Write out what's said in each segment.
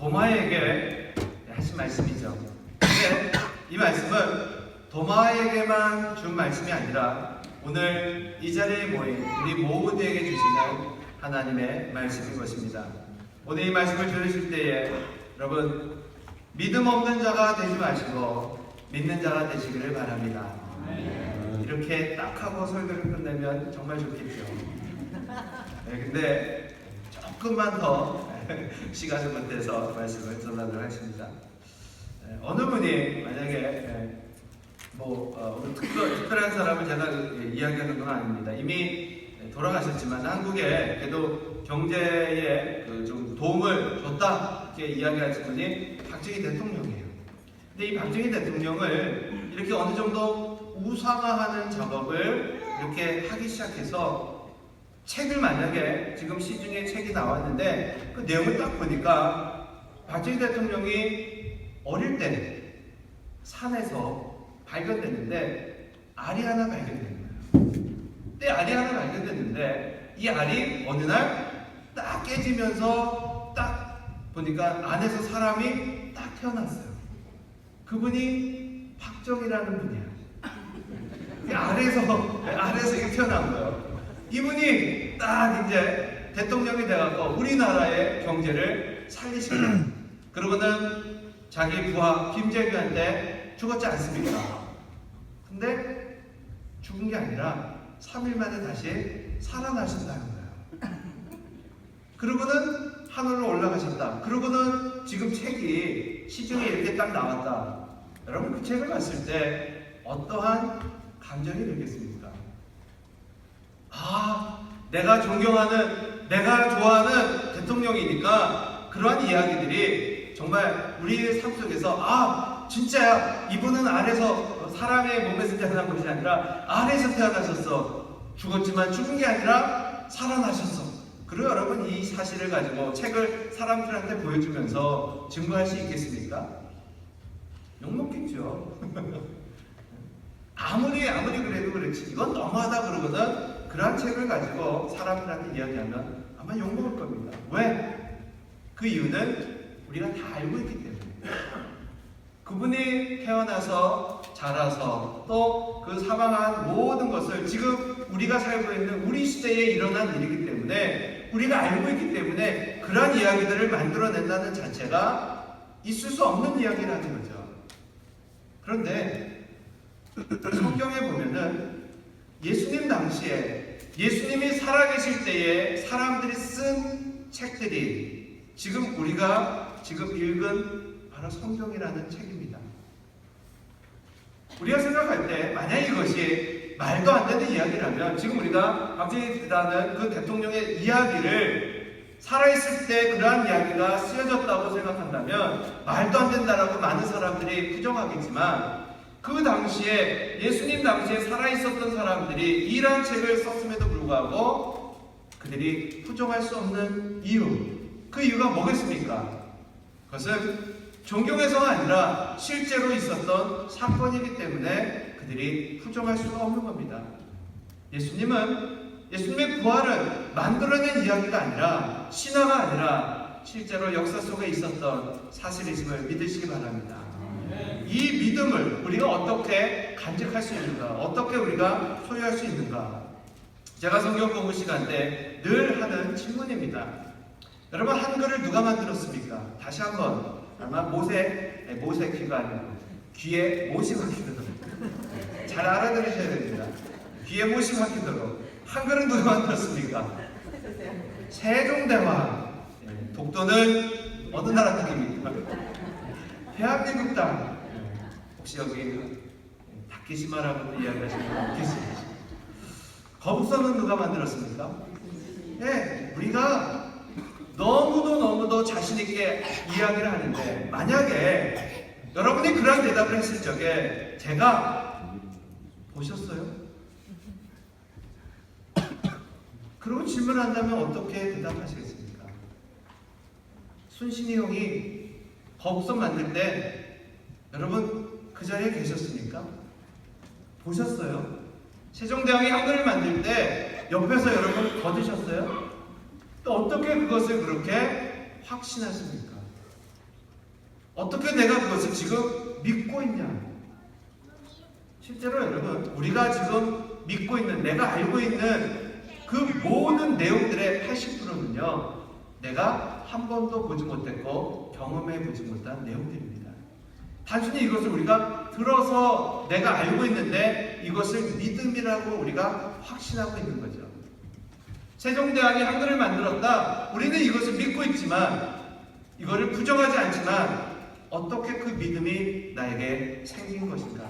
도마에게 하신 말씀이죠. 근데 이 말씀은 도마에게만 준 말씀이 아니라 오늘 이 자리에 모인 우리 모두에게 주시는 하나님의 말씀인 것입니다. 오늘 이 말씀을 들으실 때에 여러분 믿음 없는 자가 되지 마시고 믿는 자가 되시기를 바랍니다. 이렇게 딱 하고 설교를 끝내면 정말 좋겠죠. 근데 조금만 더 시간을 보태서 말씀을 전하도록 하겠습니다. 어느 분이 만약에 특별한 사람을 제가 이야기하는 건 아닙니다. 이미 돌아가셨지만 한국에 그래도 경제에 좀 도움을 줬다 이렇게 이야기하신 분이 박정희 대통령이에요. 근데 이 박정희 대통령을 이렇게 어느 정도 우상화하는 작업을 이렇게 하기 시작해서 책을 만약에 지금 시중에 책이 나왔는데 그 내용을 딱 보니까 박정희 대통령이 어릴 때 산에서 발견됐는데 알이 하나 발견된 거예요. 근데 알이 하나 발견됐는데 이 알이 어느 날 딱 깨지면서 딱 보니까 안에서 사람이 딱 태어났어요. 그분이 박정희라는 분이야. 아래에서 이렇게 태어난 거예요. 이분이 딱 이제 대통령이 돼갖고 우리나라의 경제를 살리신 거예요. 그러고는 자기 부하 김재규한테 죽었지 않습니까? 근데 죽은 게 아니라 3일 만에 다시 살아나신다는 거예요. 그러고는 하늘로 올라가셨다. 그러고는 지금 책이 시중에 이렇게 딱 나왔다. 여러분 그 책을 봤을 때 어떠한 감정이 들겠습니까? 내가 존경하는, 내가 좋아하는 대통령이니까 그러한 이야기들이 정말 우리의 삶 속에서 진짜야 이분은 아래서 사람의 몸에서 태어난 것이 아니라 아래에서 태어나셨어. 죽었지만 죽은 게 아니라 살아나셨어. 그리고 여러분 이 사실을 가지고 책을 사람들한테 보여주면서 증거할 수 있겠습니까? 욕먹겠죠. 아무리 그래도 그렇지 이건 너무하다 그러거든. 그러한 책을 가지고 사람들한테 이야기하면 아마 욕먹을 겁니다. 왜? 그 이유는 우리가 다 알고 있기 때문에. 그분이 태어나서 자라서 또 그 사망한 모든 것을 지금 우리가 살고 있는 우리 시대에 일어난 일이기 때문에 우리가 알고 있기 때문에 그러한 이야기들을 만들어낸다는 자체가 있을 수 없는 이야기라는 거죠. 그런데 성경에 보면은 예수님 당시에 예수님이 살아계실 때에 사람들이 쓴 책들이 지금 우리가 지금 읽은 바로 성경이라는 책입니다. 우리가 생각할 때 만약 이것이 말도 안 되는 이야기라면 지금 우리가 박정희라는 그 대통령의 이야기를 살아있을 때 그러한 이야기가 쓰여졌다고 생각한다면 말도 안 된다라고 많은 사람들이 부정하겠지만 그 당시에 예수님 당시에 살아있었던 사람들이 이러한 책을 썼음에도 불구하고 그들이 부정할 수 없는 이유, 그 이유가 뭐겠습니까? 그것은 존경해서가 아니라 실제로 있었던 사건이기 때문에 그들이 부정할 수가 없는 겁니다. 예수님의 부활은 만들어낸 이야기가 아니라 신화가 아니라 실제로 역사 속에 있었던 사실이심을 믿으시기 바랍니다. 이 믿음을 우리가 어떻게 간직할 수 있는가? 어떻게 우리가 소유할 수 있는가? 제가 성경 공부 시간 때 늘 하는 질문입니다. 여러분 한글을 누가 만들었습니까? 다시 한번 아마 모세 귀가 아니고 귀에 못이 박히도록 잘 알아들으셔야 됩니다. 귀에 못이 박히도록 한글은 누가 만들었습니까? 세종대왕. 독도는 어느 나라 땅입니까? 대한민국 땅. 혹시 여기 다케시마라고 이야기하시는 분 계십니까? 거북선은 누가 만들었습니까? 우리가 너무도 자신있게 이야기를 하는데 만약에 여러분이 그런 대답을 했을 적에 제가 보셨어요? 그러고 질문을 한다면 어떻게 대답하시겠습니까? 순신이 형이 거북선 만들 때 여러분 그 자리에 계셨습니까? 보셨어요? 세종대왕이 한글을 만들 때 옆에서 여러분 거두셨어요? 또 어떻게 그것을 그렇게 확신하십니까? 어떻게 내가 그것을 지금 믿고 있냐? 실제로 여러분, 우리가 지금 믿고 있는, 내가 알고 있는 그 모든 내용들의 80%는요, 내가 한 번도 보지 못했고 경험해 보지 못한 내용들입니다. 단순히 이것을 우리가 들어서 내가 알고 있는데 이것을 믿음이라고 우리가 확신하고 있는 거죠. 세종대왕이 한글을 만들었다. 우리는 이것을 믿고 있지만, 이거를 부정하지 않지만 어떻게 그 믿음이 나에게 생긴 것인가?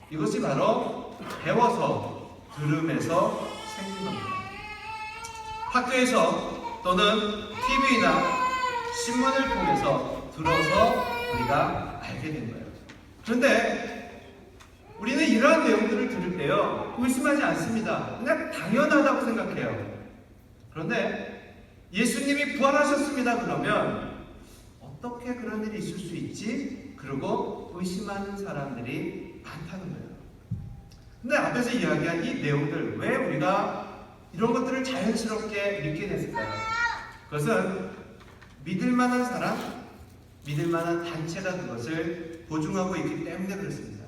이것이 바로 배워서, 들음에서 생긴 겁니다. 학교에서 또는 TV나 신문을 통해서 들어서 우리가 알게 된 거예요. 그런데 우리는 이러한 내용들을 들을 때요, 의심하지 않습니다. 그냥 당연하다고 생각해요. 그런데 예수님이 부활하셨습니다. 그러면 어떻게 그런 일이 있을 수 있지? 그리고 의심하는 사람들이 많다는 거예요. 근데 앞에서 이야기한 이 내용들, 왜 우리가 이런 것들을 자연스럽게 믿게 됐을까요? 그것은 믿을 만한 사람, 믿을 만한 단체가 그것을 보증하고 있기 때문에 그렇습니다.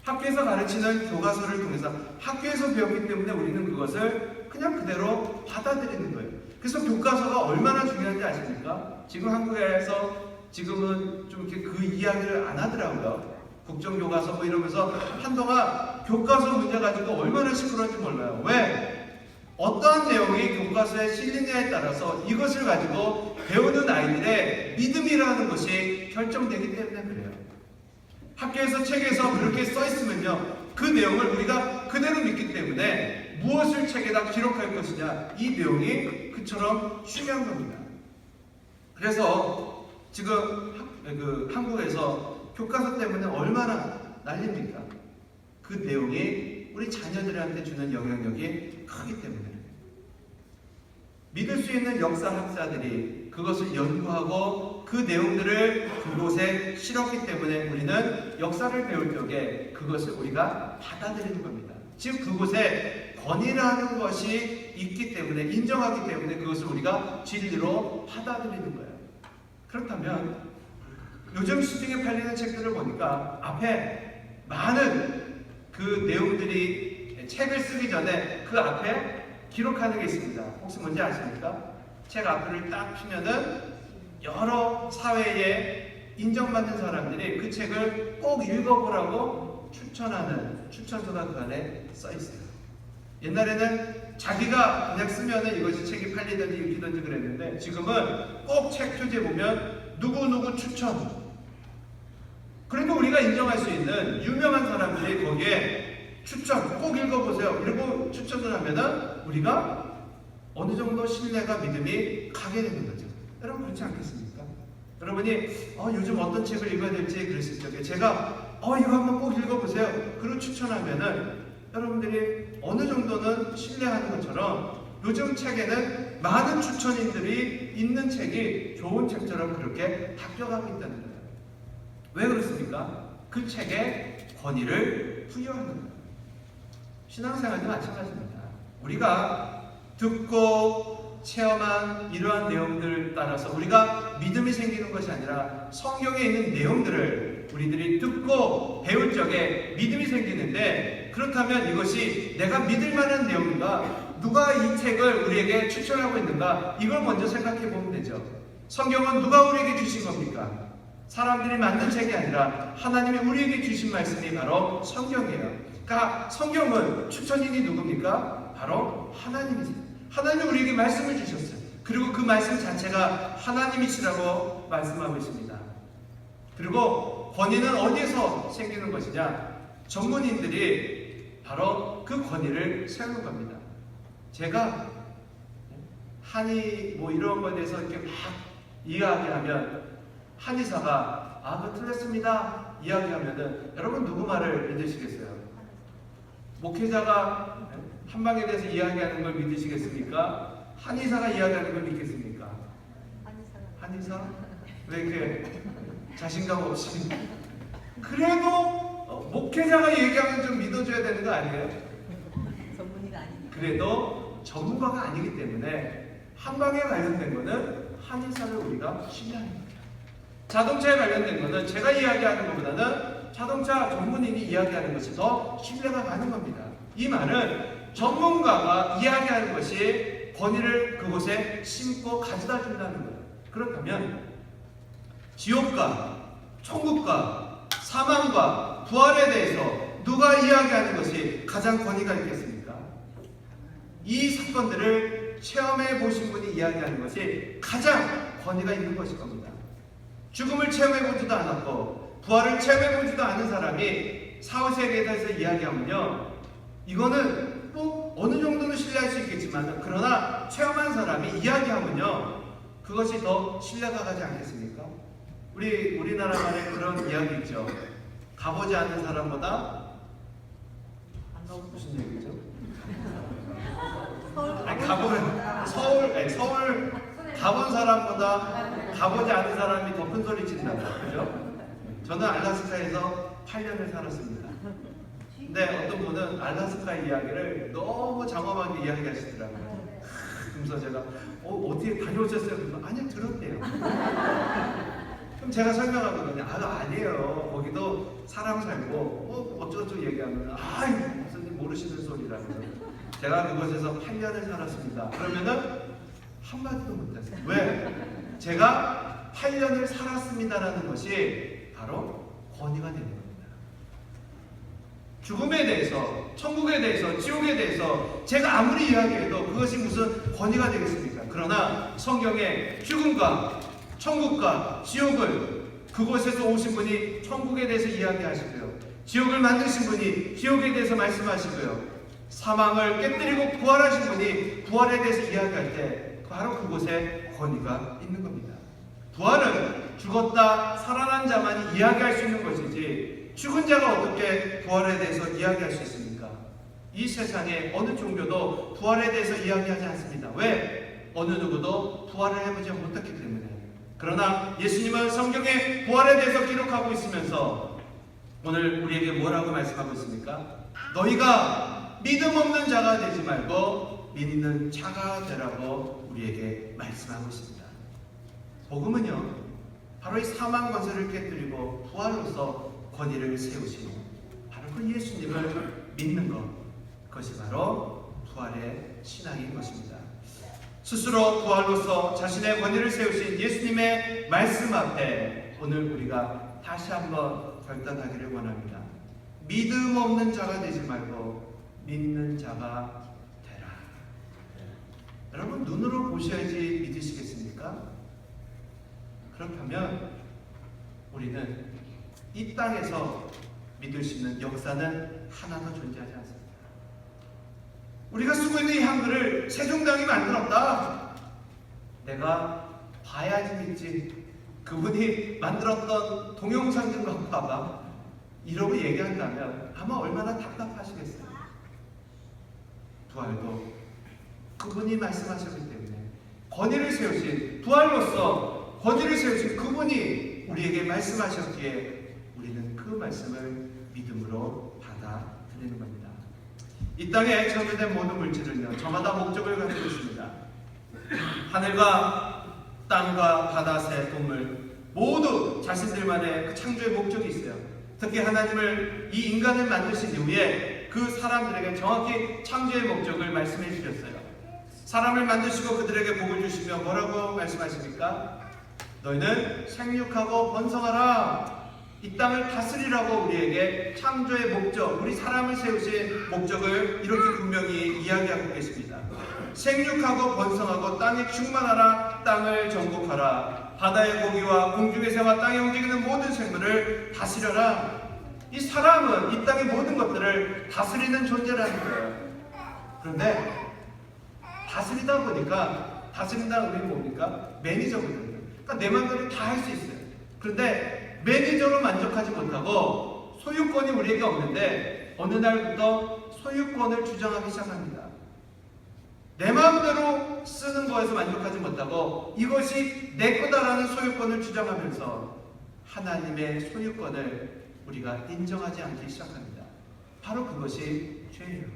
학교에서 가르치는 교과서를 통해서 학교에서 배웠기 때문에 우리는 그것을 그냥 그대로 받아들이는 거예요. 그래서 교과서가 얼마나 중요한지 아십니까? 지금 한국에서 지금은 좀 이렇게 그 이야기를 안 하더라고요. 국정교과서 뭐 이러면서 한동안 교과서 문제 가지고 얼마나 시끄러운지 몰라요. 왜? 어떠한 내용이 교과서에 실리냐에 따라서 이것을 가지고 배우는 아이들의 믿음이라는 것이 결정되기 때문에 그래요. 학교에서 책에서 그렇게 써 있으면요, 그 내용을 우리가 그대로 믿기 때문에 무엇을 책에다 기록할 것이냐, 이 내용이 그처럼 중요한 겁니다. 그래서 지금 한국에서 교과서 때문에 얼마나 난립니까? 그 내용이 우리 자녀들한테 주는 영향력이 크기 때문에. 믿을 수 있는 역사학자들이 그것을 연구하고 그 내용들을 그곳에 실었기 때문에 우리는 역사를 배울 적에 그것을 우리가 받아들이는 겁니다. 즉 그곳에 권위라는 것이 있기 때문에, 인정하기 때문에 그것을 우리가 진리로 받아들이는 거예요. 그렇다면 요즘 시중에 팔리는 책들을 보니까 앞에 많은 그 내용들이, 책을 쓰기 전에 그 앞에 기록하는 게 있습니다. 혹시 뭔지 아십니까? 책 앞을 딱 피면은 여러 사회에 인정받는 사람들이 그 책을 꼭 읽어보라고 추천하는 추천서가 그 안에 써 있어요. 옛날에는 자기가 그냥 쓰면은 이것이 책이 팔리든지 읽히든지 그랬는데, 지금은 꼭 책 표지에 보면 누구누구 추천. 그래도 우리가 인정할 수 있는 유명한 사람들이 거기에 추천, 꼭 읽어보세요, 이러고 추천을 하면은 우리가 어느 정도 신뢰가, 믿음이 가게 되는 거죠. 여러분 그렇지 않겠습니까? 여러분이 요즘 어떤 책을 읽어야 될지 그랬을 적에 제가 이거 한번 꼭 읽어보세요, 그리고 추천하면은 여러분들이 어느 정도는 신뢰하는 것처럼 요즘 책에는 많은 추천인들이 있는 책이 좋은 책처럼 그렇게 바뀌어가고 있다는 거예요. 왜 그렇습니까? 그 책에 권위를 부여하는 거예요. 신앙생활도 마찬가지입니다. 우리가 듣고 체험한 이러한 내용들 따라서 우리가 믿음이 생기는 것이 아니라 성경에 있는 내용들을 우리들이 듣고 배울 적에 믿음이 생기는데, 그렇다면 이것이 내가 믿을 만한 내용인가? 누가 이 책을 우리에게 추천하고 있는가? 이걸 먼저 생각해 보면 되죠. 성경은 누가 우리에게 주신 겁니까? 사람들이 만든 책이 아니라 하나님이 우리에게 주신 말씀이 바로 성경이에요. 그러니까 성경은 추천인이 누굽니까? 바로 하나님이세요. 하나님이 우리에게 말씀을 주셨어요. 그리고 그 말씀 자체가 하나님이시라고 말씀하고 있습니다. 그리고 권위는 어디에서 생기는 것이냐? 전문인들이 바로 그 권위를 세우는 겁니다. 제가 한의 뭐 이런 거에 대해서 이렇게 막 이야기하면 한의사가 그거 틀렸습니다 이야기하면은 여러분 누구 말을 믿으시겠어요? 목회자가 한방에 대해서 이야기하는 걸 믿으시겠습니까? 한의사가 이야기하는 걸 믿겠습니까? 한의사? 왜 이렇게 자신감 없이? 그래도 목회자가 얘기하면 좀 믿어줘야 되는 거 아니에요? 전문의가 아니니까. 그래도 전문가가 아니기 때문에 한방에 관련된 거는 한의사를 우리가 신뢰하는 거예요. 자동차에 관련된 것은 제가 이야기하는 것보다는 자동차 전문인이 이야기하는 것이 더 신뢰가 가는 겁니다. 이 말은 전문가가 이야기하는 것이 권위를 그곳에 심고 가져다 준다는 거예요. 그렇다면 지옥과 천국과 사망과 부활에 대해서 누가 이야기하는 것이 가장 권위가 있겠습니까? 이 사건들을 체험해 보신 분이 이야기하는 것이 가장 권위가 있는 것일 겁니다. 죽음을 체험해 보지도 않았고 부활을 체험해 보지도 않은 사람이 사후세계에 대해서 이야기하면요, 이거는 뭐 어느 정도는 신뢰할 수 있겠지만, 그러나 체험한 사람이 이야기하면요, 그것이 더 신뢰가 가지 않겠습니까? 우리나라만의 그런 이야기 있죠. 가보지 않는 사람보다 무슨 얘기죠? 서울 가본 사람보다 가보지 않은 사람이 더 큰 소리 친다고, 그죠? 저는 알래스카에서 8년을 살았습니다. 근데 어떤 분은 알래스카 이야기를 너무 장엄하게 이야기하시더라고요. 그래서 제가 어떻게 다녀오셨어요? 그래서 아니요, 들었대요. 그럼 제가 설명하거든요. 아니에요. 거기도 사람 살고 어쩌고저쩌고 얘기하면 무슨 모르시는 소리라고요. 제가 그곳에서 8년을 살았습니다. 그러면은 한마디도 못했어요. 왜? 제가 8년을 살았습니다라는 것이 바로 권위가 되는 겁니다. 죽음에 대해서, 천국에 대해서, 지옥에 대해서 제가 아무리 이야기해도 그것이 무슨 권위가 되겠습니까? 그러나 성경에 죽음과 천국과 지옥을, 그곳에서 오신 분이 천국에 대해서 이야기하시고요, 지옥을 만드신 분이 지옥에 대해서 말씀하시고요, 사망을 깨뜨리고 부활하신 분이 부활에 대해서 이야기할 때 바로 그곳에 권위가 있는 겁니다. 부활은 죽었다 살아난 자만이 이야기할 수 있는 것이지, 죽은 자가 어떻게 부활에 대해서 이야기할 수 있습니까? 이 세상에 어느 종교도 부활에 대해서 이야기하지 않습니다. 왜? 어느 누구도 부활을 해보지 못했기 때문에. 그러나 예수님은 성경에 부활에 대해서 기록하고 있으면서 오늘 우리에게 뭐라고 말씀하고 있습니까? 너희가 믿음 없는 자가 되지 말고 믿는 자가 되라고 우리에게 말씀하고 있습니다. 복음은요, 바로 이 사망 권세를 깨뜨리고 부활로서 권위를 세우신 바로 그 예수님을 믿는 것, 그것이 바로 부활의 신앙인 것입니다. 스스로 부활로서 자신의 권위를 세우신 예수님의 말씀 앞에 오늘 우리가 다시 한번 결단하기를 원합니다. 믿음 없는 자가 되지 말고 믿는 자가 되라. 여러분, 눈으로 보셔야지 믿으시겠습니까? 그렇다면 우리는 이 땅에서 믿을 수 있는 역사는 하나도 존재하지 않습니다. 우리가 쓰고 있는 이 한글을 세종대왕이 만들었다, 내가 봐야지 믿지, 그분이 만들었던 동영상 좀 갖고 와봐, 이러고 얘기한다면 아마 얼마나 답답하시겠어요. 부활도 그분이 말씀하셨기 때문에, 권위를 세우신, 부활로서 권위를 세우신 그분이 우리에게 말씀하셨기에 우리는 그 말씀을 믿음으로 받아들이는 겁니다. 이 땅에 창조된 모든 물질은요, 저마다 목적을 가지고 있습니다. 하늘과 땅과 바다, 새, 동물 모두 자신들만의 그 창조의 목적이 있어요. 특히 하나님을, 이 인간을 만드신 이후에 그 사람들에게 정확히 창조의 목적을 말씀해 주셨어요. 사람을 만드시고 그들에게 복을 주시며 뭐라고 말씀하십니까? 너희는 생육하고 번성하라, 이 땅을 다스리라고 우리에게 창조의 목적, 우리 사람을 세우신 목적을 이렇게 분명히 이야기하고 계십니다. 생육하고 번성하고 땅에 충만하라, 땅을 정복하라, 바다의 고기와 공중의 새와 땅에 움직이는 모든 생물을 다스려라. 이 사람은 이 땅의 모든 것들을 다스리는 존재라는 거예요. 그런데 다스리다 보니까, 다스린다는 의미는 뭡니까? 매니저거든요. 그러니까 내 맘대로 다 할 수 있어요. 그런데 매니저로 만족하지 못하고 소유권이 우리에게 없는데 어느 날부터 소유권을 주장하기 시작합니다. 내 마음대로 쓰는 거에서 만족하지 못하고 이것이 내 거다라는 소유권을 주장하면서 하나님의 소유권을 우리가 인정하지 않기 시작합니다. 바로 그것이 죄예요.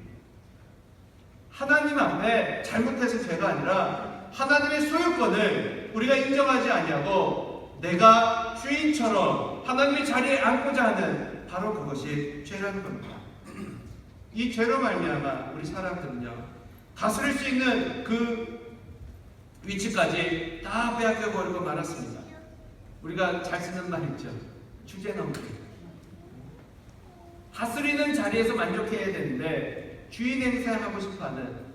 하나님 앞에 잘못해서 죄가 아니라 하나님의 소유권을 우리가 인정하지 아니하고 내가 주인처럼 하나님의 자리에 앉고자 하는 바로 그것이 죄라는 겁니다. 이 죄로 말미암아 우리 사람들은요, 다스릴 수 있는 그 위치까지 다 빼앗겨 버리고 말았습니다. 우리가 잘 쓰는 말 있죠. 주제 넘기. 다스리는 자리에서 만족해야 되는데 주인 행세하고 싶어하는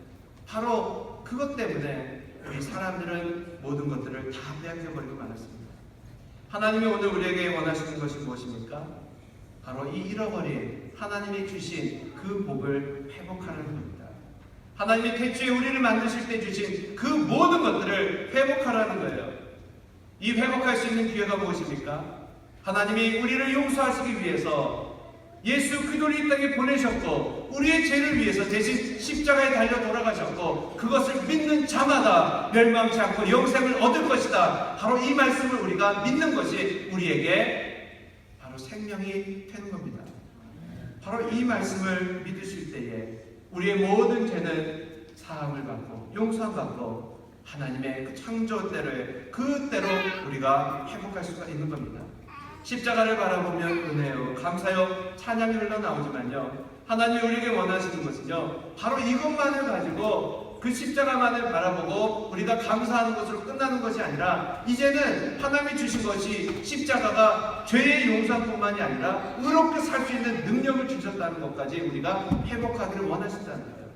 바로 그것 때문에 우리 사람들은 모든 것들을 다 빼앗겨 버리고 말았습니다. 하나님이 오늘 우리에게 원하시는 것이 무엇입니까? 바로 이 잃어버린 하나님이 주신 그 복을 회복하는 겁니다. 하나님이 태초에 우리를 만드실 때 주신 그 모든 것들을 회복하라는 거예요. 이 회복할 수 있는 기회가 무엇입니까? 하나님이 우리를 용서하시기 위해서 예수 그리스도를 이 땅에 보내셨고 우리의 죄를 위해서 대신 십자가에 달려 돌아가셨고 그것을 믿는 자마다 멸망치 않고 영생을 얻을 것이다. 바로 이 말씀을 우리가 믿는 것이 우리에게 바로 생명이 되는 겁니다. 바로 이 말씀을 믿으실 때에 우리의 모든 죄는 사함을 받고 용서함 받고 하나님의 그 창조대로의 그대로 우리가 회복할 수가 있는 겁니다. 십자가를 바라보면 은혜요, 감사요, 찬양이 흘러나오지만요, 하나님이 우리에게 원하시는 것은요, 바로 이것만을 가지고 그 십자가만을 바라보고 우리가 감사하는 것으로 끝나는 것이 아니라 이제는 하나님이 주신 것이 십자가가 죄의 용서뿐만이 아니라 의롭게 살 수 있는 능력을 주셨다는 것까지 우리가 회복하기를 원하신다는 거예요.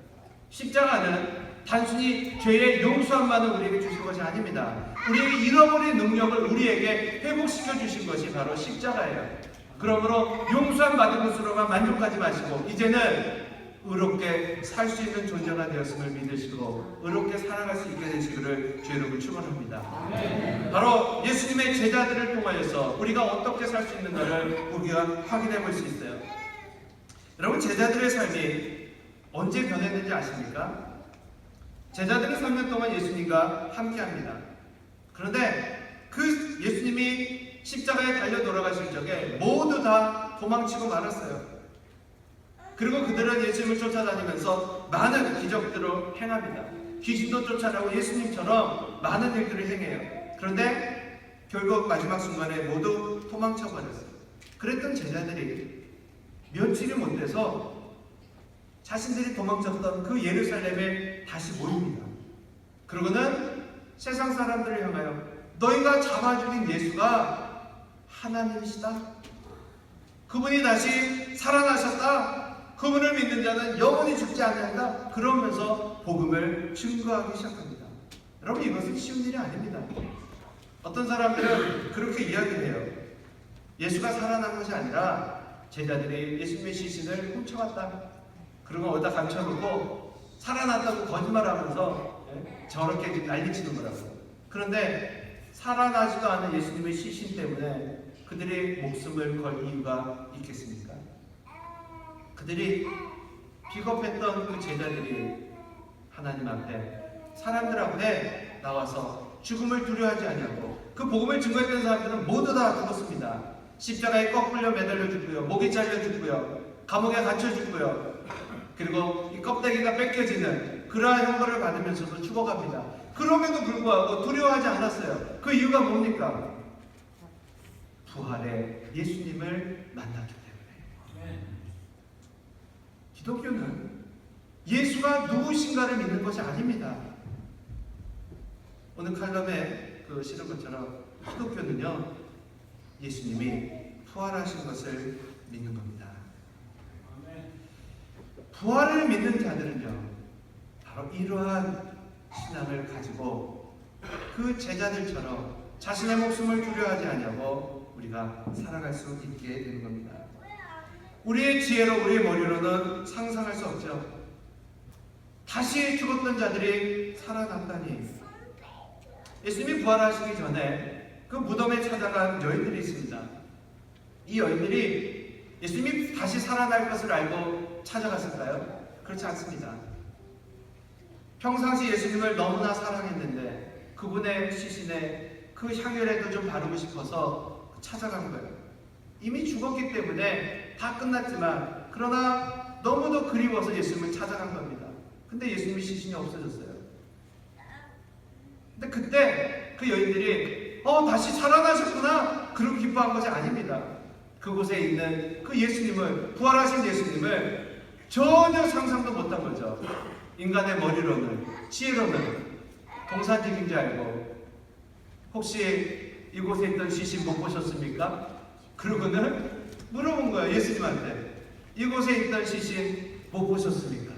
십자가는 단순히 죄의 용서함만을 우리에게 주신 것이 아닙니다. 우리에게 잃어버린 능력을 우리에게 회복시켜 주신 것이 바로 십자가예요. 그러므로 용서함 받은 것으로만 만족하지 마시고 이제는 의롭게 살 수 있는 존재가 되었음을 믿으시고 의롭게 살아갈 수 있게 되시기를 주의 이름으로 축원합니다. 바로 예수님의 제자들을 통하여서 우리가 어떻게 살 수 있는가를 우리가 확인해 볼 수 있어요. 여러분, 제자들의 삶이 언제 변했는지 아십니까? 제자들은 3년 동안 예수님과 함께합니다. 그런데 그 예수님이 십자가에 달려 돌아가실 적에 모두 다 도망치고 말았어요. 그리고 그들은 예수님을 쫓아다니면서 많은 기적들을 행합니다. 귀신도 쫓아나고 예수님처럼 많은 일들을 행해요. 그런데 결국 마지막 순간에 모두 도망쳐 버렸어요. 그랬던 제자들이 며칠이 못 돼서 자신들이 도망쳤던 그 예루살렘에 다시 모입니다. 그러고는 세상 사람들을 향하여 너희가 잡아 죽인 예수가 하나님이시다. 그분이 다시 살아나셨다. 그분을 믿는 자는 영원히 죽지 않는다. 그러면서 복음을 증거하기 시작합니다. 여러분, 이것은 쉬운 일이 아닙니다. 어떤 사람들은 그렇게 이야기를 해요. 예수가 살아난 것이 아니라 제자들이 예수님의 시신을 훔쳐갔다. 그리고 어디다 감춰놓고 살아났다고 거짓말하면서 저렇게 난리치는 거라고. 그런데 살아나지도 않은 예수님의 시신 때문에 그들의 목숨을 걸 이유가 있겠습니까? 그들이 비겁했던 그 제자들이 하나님 앞에, 사람들 앞에 나와서 죽음을 두려워하지 않냐고. 그 복음을 증거했던 사람들은 모두 다 죽었습니다. 십자가에 거꾸로 매달려 죽고요, 목이 잘려 죽고요, 감옥에 갇혀 죽고요, 그리고 이 껍데기가 뺏겨지는 그러한 형벌을 받으면서도 죽어갑니다. 그럼에도 불구하고 두려워하지 않았어요. 그 이유가 뭡니까? 부활의 예수님을 만났기 때문에. 기독교는 예수가 누구신가를 믿는 것이 아닙니다. 오늘 칼럼에 실은 것처럼 기독교는요, 예수님이 부활하신 것을 믿는 겁니다. 부활을 믿는 자들은요, 바로 이러한 신앙을 가지고 그 제자들처럼 자신의 목숨을 두려워하지 않냐고 우리가 살아갈 수 있게 되는 겁니다. 우리의 지혜로, 우리의 머리로는 상상할 수 없죠. 다시 죽었던 자들이 살아났다니. 예수님이 부활하시기 전에 그 무덤에 찾아간 여인들이 있습니다. 이 여인들이 예수님이 다시 살아날 것을 알고 찾아갔을까요? 그렇지 않습니다. 평상시 예수님을 너무나 사랑했는데 그분의 시신에 그 향유라도 좀 바르고 싶어서 찾아간 거예요. 이미 죽었기 때문에 다 끝났지만 그러나 너무도 그리워서 예수님을 찾아간 겁니다. 근데 예수님의 시신이 없어졌어요. 근데 그때 그 여인들이 다시 살아나셨구나 그렇게 기뻐한 것이 아닙니다. 그곳에 있는 그 예수님을, 부활하신 예수님을 전혀 상상도 못한 거죠. 인간의 머리로는, 지혜로는 동산직인 줄 알고, 혹시 이곳에 있던 시신 못 보셨습니까? 그러고는 물어본 거예요, 예수님한테. 이곳에 있던 시신 못 보셨습니까?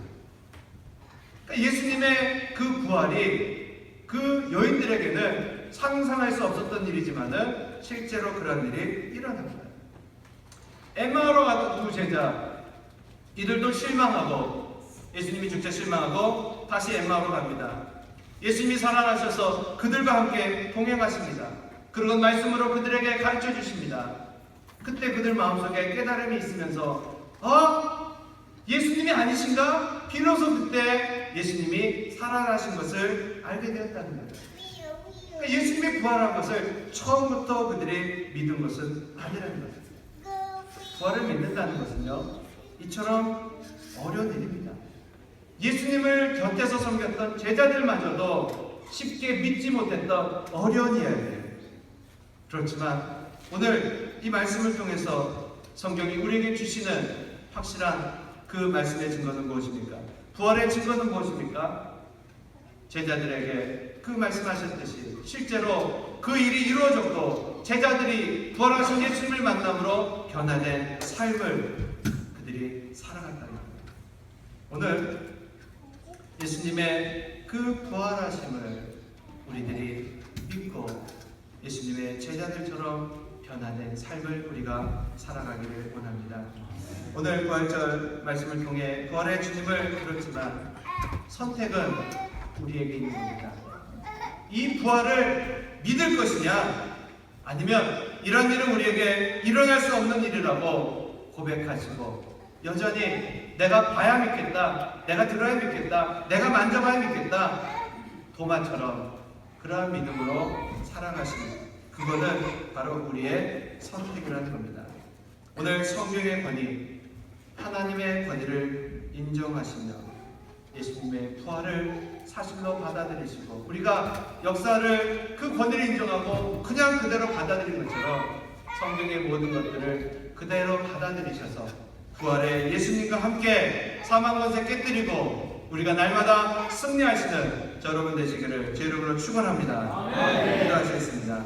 그러니까 예수님의 그 부활이 그 여인들에게는 상상할 수 없었던 일이지만은 실제로 그런 일이 일어난 거예요. 엠마오로 갔던 두 제자, 이들도 실망하고, 예수님이 죽자 실망하고 다시 엠마오로 갑니다. 예수님이 살아나셔서 그들과 함께 동행하십니다. 그리고 말씀으로 그들에게 가르쳐 주십니다. 그때 그들 마음속에 깨달음이 있으면서 예수님이 아니신가? 비로소 그때 예수님이 살아나신 것을 알게 되었다는 거예요. 그러니까 예수님이 부활한 것을 처음부터 그들이 믿은 것은 아니라는 거예요. 부활을 믿는다는 것은요, 이처럼 어려운 일입니다. 예수님을 곁에서 섬겼던 제자들마저도 쉽게 믿지 못했던 어려운 이야기예요. 그렇지만 오늘 이 말씀을 통해서 성경이 우리에게 주시는 확실한 그 말씀의 증거는 무엇입니까? 부활의 증거는 무엇입니까? 제자들에게 그 말씀하셨듯이 실제로 그 일이 이루어졌고, 제자들이 부활하신 예수님을 만남으로 변화된 삶을 그들이 살아갔다는 겁니다. 오늘 예수님의 그 부활하심을 우리들이 믿고 예수님의 제자들처럼 변화된 삶을 우리가 살아가기를 원합니다. 오늘 부활절 말씀을 통해 부활의 주님을 들었지만 선택은 우리에게 있는 겁니다. 이 부활을 믿을 것이냐, 아니면 이런 일은 우리에게 일어날 수 없는 일이라고 고백하시고 여전히 내가 봐야 믿겠다, 내가 들어야 믿겠다, 내가 만져봐야 믿겠다, 도마처럼 그러한 믿음으로 살아가시는, 그거는 바로 우리의 선택이라는 겁니다. 오늘 성경의 권위, 하나님의 권위를 인정하시며 예수님의 부활을 사실로 받아들이시고, 우리가 역사를 그 권위를 인정하고 그냥 그대로 받아들인 것처럼 성경의 모든 것들을 그대로 받아들이셔서 부활의 예수님과 함께 사망 권세 깨뜨리고 우리가 날마다 승리하시는 저 여러분 되시기를 제 이름으로 축원합니다. 기도하시겠습니다.